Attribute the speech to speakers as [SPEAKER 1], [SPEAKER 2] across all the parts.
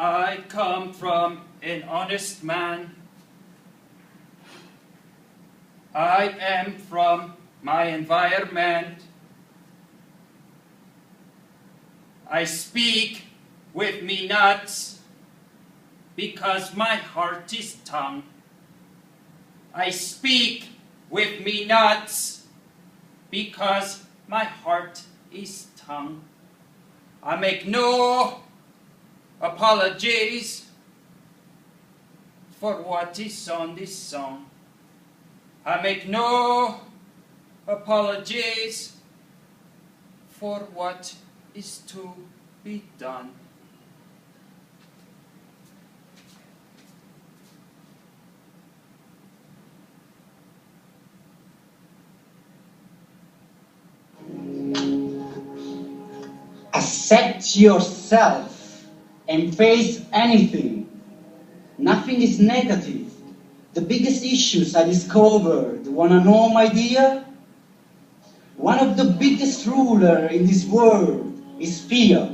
[SPEAKER 1] I come from an honest man. I am from my environment. I speak with me nuts because my heart is tongue. I speak with me nuts because my heart is tongue. I make no apologies for what is on this song. I make no apologies for what is to be done.
[SPEAKER 2] Accept yourself and face anything. Nothing is negative. The biggest issues I discovered, wanna know, my dear? One of the biggest rulers in this world is fear.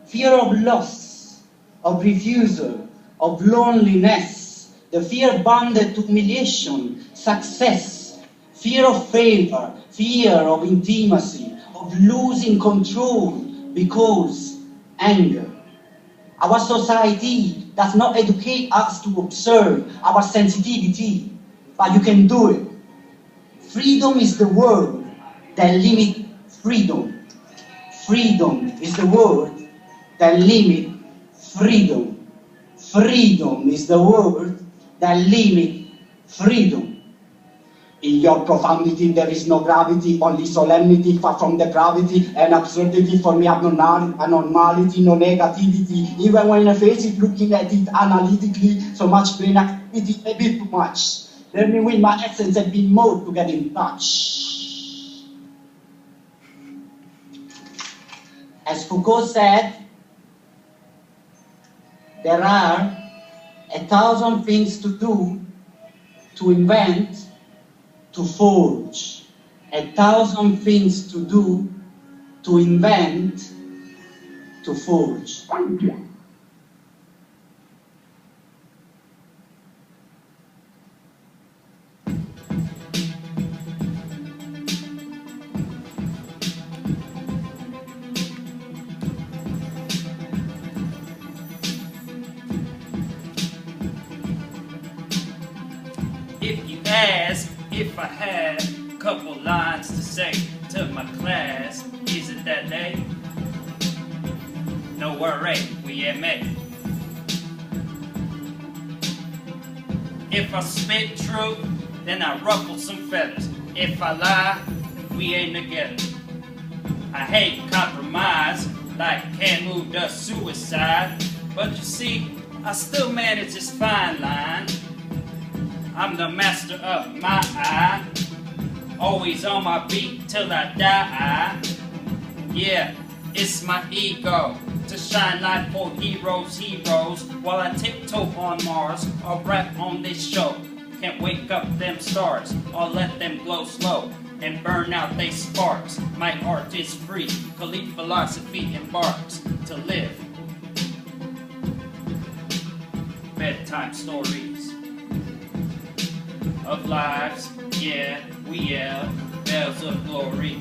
[SPEAKER 2] Fear of loss, of refusal, of loneliness, the fear bound to humiliation, success, fear of failure, fear of intimacy, of losing control because anger. Our society does not educate us to observe our sensitivity, but you can do it. Freedom is the word that limits freedom. Freedom is the word that limits freedom. Freedom is the word that limits freedom. In your profundity there is no gravity, only solemnity, far from depravity and absurdity. For me abnormality, no negativity. Even when I face it looking at it analytically, so much brain activity, a bit too much. Let me win my essence and be more to get in touch. As Foucault said, there are 1,000 things to do, to invent, to forge. 1,000 things to do, to invent, to forge.
[SPEAKER 1] If you ask if I had a couple lines to say to my class, is it that late? No worry, we admit. If I spit truth, then I ruffle some feathers. If I lie, we ain't together. I hate compromise, like Camus does suicide. But you see, I still manage this fine line. I'm the master of my eye, always on my beat till I die. Yeah, it's my ego to shine light for heroes, while I tiptoe on Mars or rap on this show. Can't wake up them stars or let them glow slow and burn out they sparks. My art is free, Khalid philosophy embarks to live. Bedtime stories of lives, yeah, we yell bells of glory.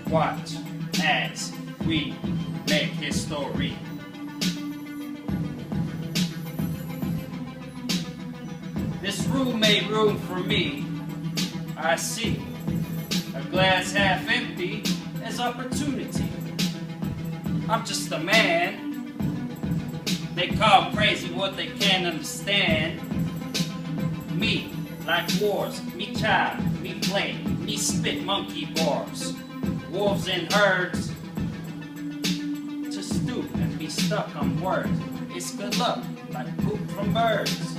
[SPEAKER 1] Watch as we make history. This room made room for me, I see. A glass half empty as opportunity. I'm just a man. They call crazy what they can't understand. Me, like wars, me child, me play, me spit monkey bars. Wolves in herds, to stoop and be stuck on words. It's good luck, like poop from birds.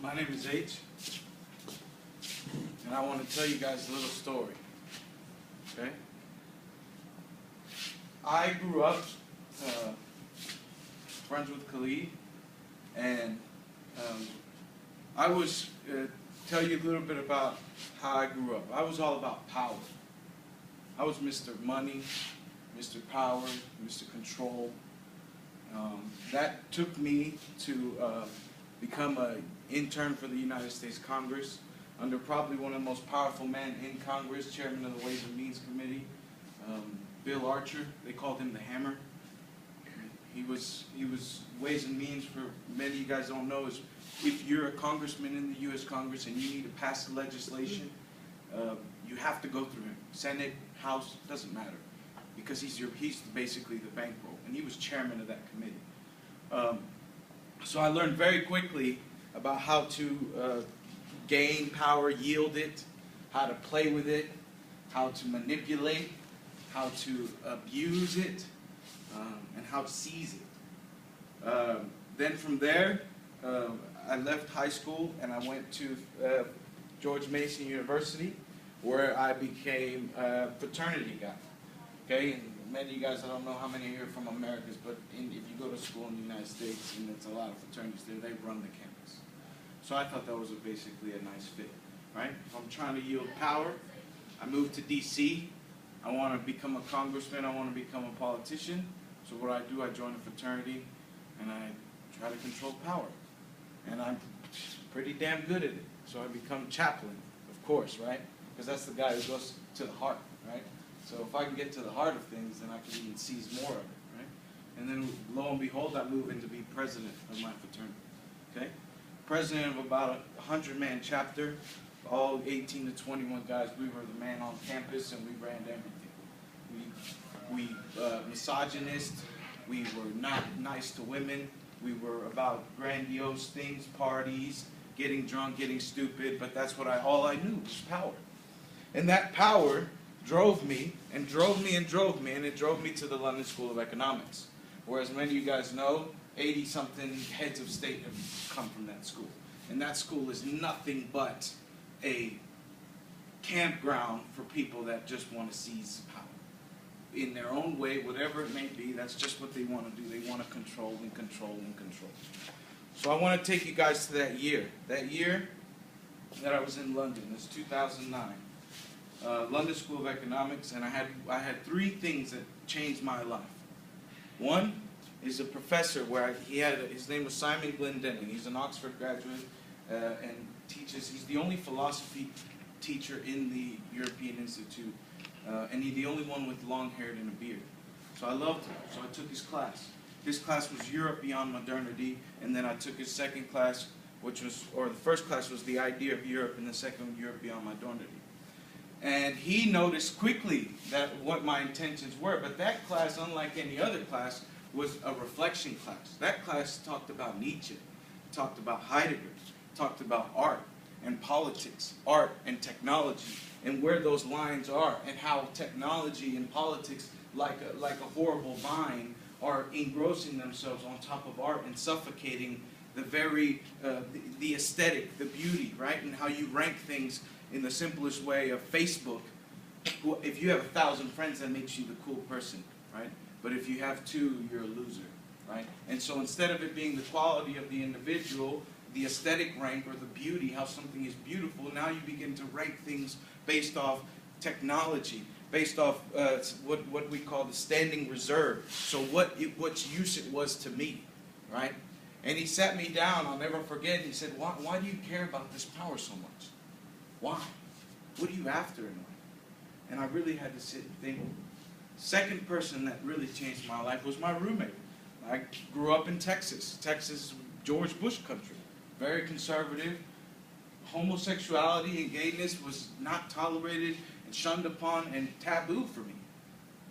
[SPEAKER 3] My name is H, and I want to tell you guys a little story, okay? I grew up friends with Khalid, and I was, tell you a little bit about how I grew up. I was all about power. I was Mr. Money, Mr. Power, Mr. Control. That took me to become an intern for the United States Congress under probably one of the most powerful men in Congress, chairman of the Ways and Means Committee, Bill Archer. They called him the Hammer. He was Ways and Means, for many of you guys don't know, is if you're a congressman in the U.S. Congress and you need to pass the legislation, you have to go through him. Senate, House, doesn't matter, because he's basically the bankroll, and he was chairman of that committee. So I learned very quickly about how to gain power, yield it, how to play with it, how to manipulate, how to abuse it, and how to seize it. then from there, I left high school and I went to George Mason University, where I became a fraternity guy. Okay, and many of you guys, I don't know how many are here from Americas, but if you go to school in the United States, and it's a lot of fraternities there, they run the campus. So I thought that was basically a nice fit, right? If I'm trying to yield power, I moved to D.C. I want to become a congressman. I want to become a politician. So what I do, I join a fraternity, and I try to control power. And I'm pretty damn good at it. So I become chaplain, of course, right? Because that's the guy who goes to the heart, right? So if I can get to the heart of things, then I can even seize more of it, right? And then lo and behold, I move into be president of my fraternity, okay? President of about a 100-man chapter, all 18 to 21 guys. We were the man on campus, and we ran everything. We misogynist. We were not nice to women. We were about grandiose things, parties, getting drunk, getting stupid. But that's what all I knew was power. And that power drove me, and drove me, and drove me, and it drove me to the London School of Economics. Whereas many of you guys know, 80-something heads of state have come from that school. And that school is nothing but a campground for people that just want to seize power. In their own way, whatever it may be, that's just what they want to do. They want to control and control and control. So I want to take you guys to that year. That year that I was in London, it's 2009. London School of Economics, and I had three things that changed my life. One is a professor where his name was Simon Glendenning. He's an Oxford graduate and teaches. He's the only philosophy teacher in the European Institute, and he's the only one with long hair and a beard. So I loved him. So I took his class. His class was Europe Beyond Modernity, and then I took his second class, the first class was the idea of Europe, and the second Europe Beyond Modernity. And he noticed quickly what my intentions were. But that class, unlike any other class, was a reflection class. That class talked about Nietzsche, talked about Heidegger, talked about art and politics, art and technology, and where those lines are, and how technology and politics, like a horrible vine, are engrossing themselves on top of art and suffocating the aesthetic, the beauty, right? And how you rank things in the simplest way of Facebook. If you have 1,000 friends, that makes you the cool person, right? But if you have 2, you're a loser, right? And so instead of it being the quality of the individual, the aesthetic rank, or the beauty, how something is beautiful, now you begin to rank things based off technology, based off what we call the standing reserve. So what use it was to me, right? And he sat me down, I'll never forget, he said, why do you care about this power so much? Why? What are you after in life? And I really had to sit and think. Second person that really changed my life was my roommate. I grew up in Texas. Texas, George Bush country. Very conservative. Homosexuality and gayness was not tolerated and shunned upon and taboo for me.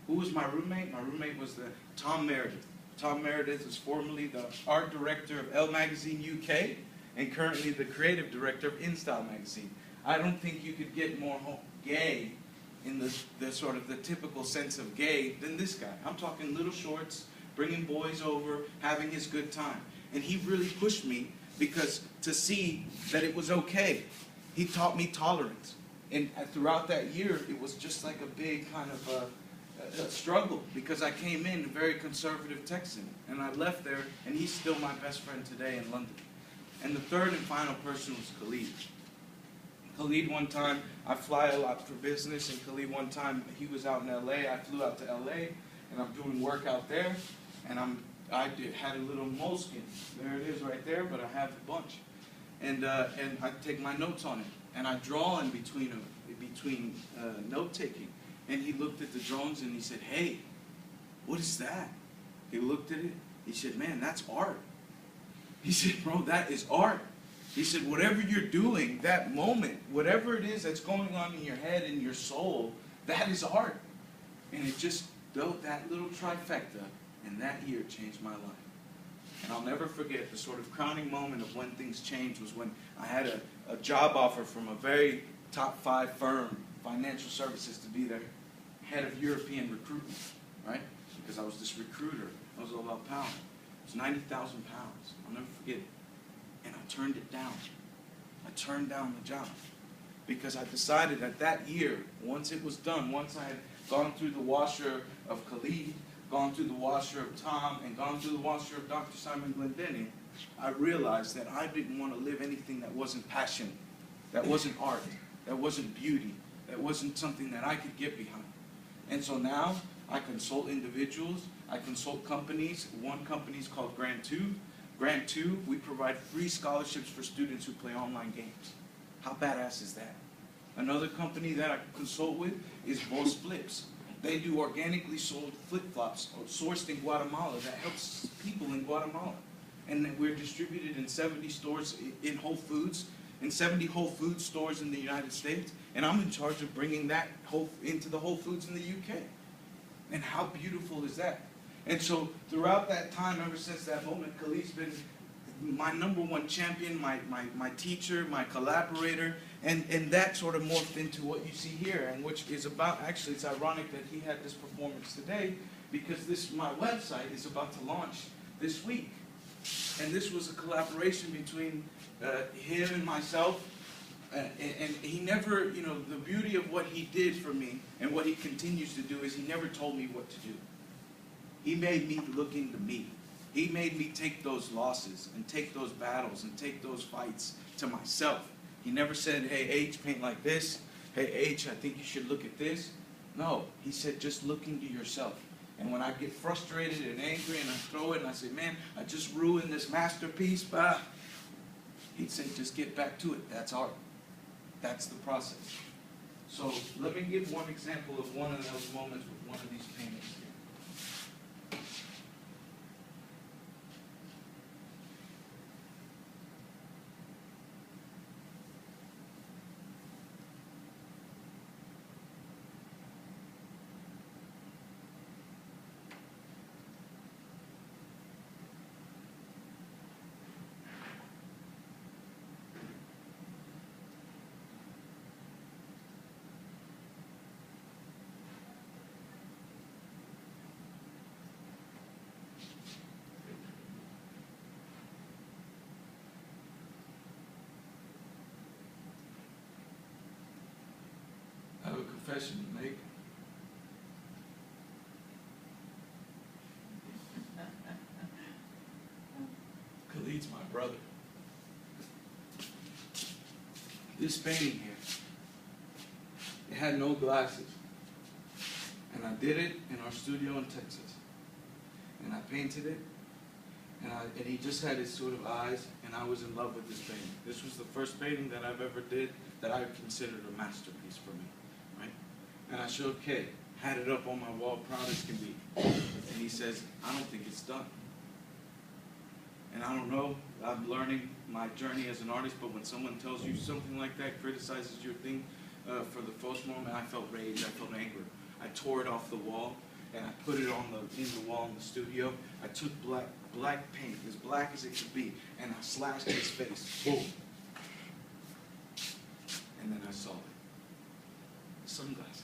[SPEAKER 3] Who was my roommate? My roommate was Tom Meredith. Tom Meredith is formerly the art director of Elle Magazine UK and currently the creative director of InStyle Magazine. I don't think you could get more gay in the sort of the typical sense of gay than this guy. I'm talking little shorts, bringing boys over, having his good time. And he really pushed me because to see that it was okay. He taught me tolerance. And throughout that year, it was just like a big kind of a struggle because I came in a very conservative Texan. And I left there, and he's still my best friend today in London. And the third and final person was Khalid. Khalid, one time, I fly a lot for business, and Khalid, one time, he was out in L.A. I flew out to L.A., and I'm doing work out there, and I had a little moleskin. There it is right there, but I have a bunch. And I take my notes on it, and I draw in between note-taking. And he looked at the drawings, and he said, "Hey, what is that?" He looked at it. He said, "Man, that's art." He said, "Bro, that is art." He said, whatever you're doing, that moment, whatever it is that's going on in your head and your soul, that is art. And it just, that little trifecta in that year changed my life. And I'll never forget the sort of crowning moment of when things changed was when I had a job offer from a very top 5 firm, financial services, to be their head of European recruitment, right? Because I was this recruiter. I was all about power. was 90,000 pounds. I'll never forget it. And I turned it down. I turned down the job because I decided at that year, once it was done, once I had gone through the washer of Khalid, gone through the washer of Tom, and gone through the washer of Dr. Simon Glendinning, I realized that I didn't want to live anything that wasn't passion, that wasn't art, that wasn't beauty, that wasn't something that I could get behind. And so now I consult individuals, I consult companies. One company is called Grant 2. Grant 2, we provide free scholarships for students who play online games. How badass is that? Another company that I consult with is Boss Flips. They do organically sold flip-flops sourced in Guatemala that helps people in Guatemala. And then we're distributed in 70 stores in Whole Foods, in 70 Whole Foods stores in the United States. And I'm in charge of bringing that into the Whole Foods in the UK. And how beautiful is that? And so throughout that time, ever since that moment, Khalid's been my #1 champion, my teacher, my collaborator, and that sort of morphed into what you see here, and which is about, actually it's ironic that he had this performance today, because my website is about to launch this week. And this was a collaboration between him and myself, and he never, the beauty of what he did for me and what he continues to do is he never told me what to do. He made me look into me. He made me take those losses and take those battles and take those fights to myself. He never said, hey, H, paint like this. Hey, H, I think you should look at this. No, he said, just look into yourself. And when I get frustrated and angry and I throw it and I say, man, I just ruined this masterpiece, bah, he'd say, just get back to it. That's art. That's the process. So let me give one example of one of those moments with one of these paintings here. I have a confession to make. Khalid's my brother. This painting here, it had no glasses. And I did it in our studio in Texas. And I painted it, and he just had his sort of eyes, and I was in love with this painting. This was the first painting that I've ever did that I considered a masterpiece for me. And I showed Kay, had it up on my wall, proud as can be. And he says, I don't think it's done. And I don't know, I'm learning my journey as an artist, but when someone tells you something like that, criticizes your thing for the first moment, I felt rage, I felt anger. I tore it off the wall, and I put it in the wall in the studio. I took black paint, as black as it could be, and I slashed his face, boom. And then I saw it. Sunglasses.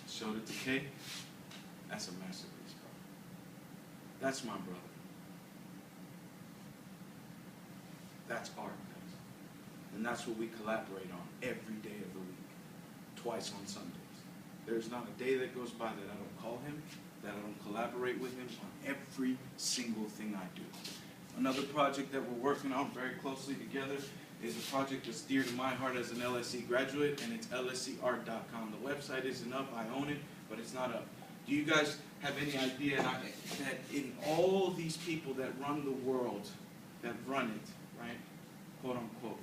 [SPEAKER 3] Showed it to Kay. That's a masterpiece, bro. That's my brother. That's art, guys. And that's what we collaborate on every day of the week. Twice on Sundays. There's not a day that goes by that I don't call him, that I don't collaborate with him on every single thing I do. Another project that we're working on very closely together is a project that's dear to my heart as an LSE graduate, and it's lseart.com. The website isn't up, I own it, but it's not up. Do you guys have any idea that in all these people that run the world, that run it, right, quote unquote,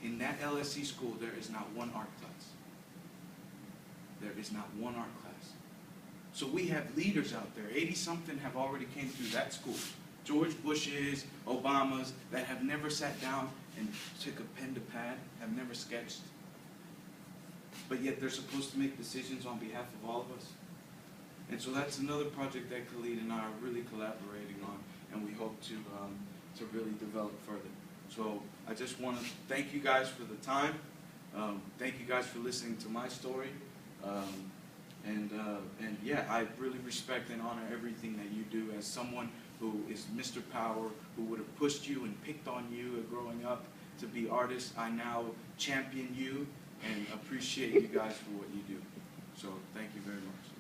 [SPEAKER 3] in that LSE school there is not one art class. There is not one art class. So we have leaders out there, 80-something have already came through that school. George Bush's, Obama's, that have never sat down and took a pen to pad, have never sketched. But yet they're supposed to make decisions on behalf of all of us. And so that's another project that Khalid and I are really collaborating on, and we hope to really develop further. So I just want to thank you guys for the time. Thank you guys for listening to my story. And yeah, I really respect and honor everything that you do as someone who is Mr. Power, who would have pushed you and picked on you growing up to be artists. I now champion you and appreciate you guys for what you do. So thank you very much.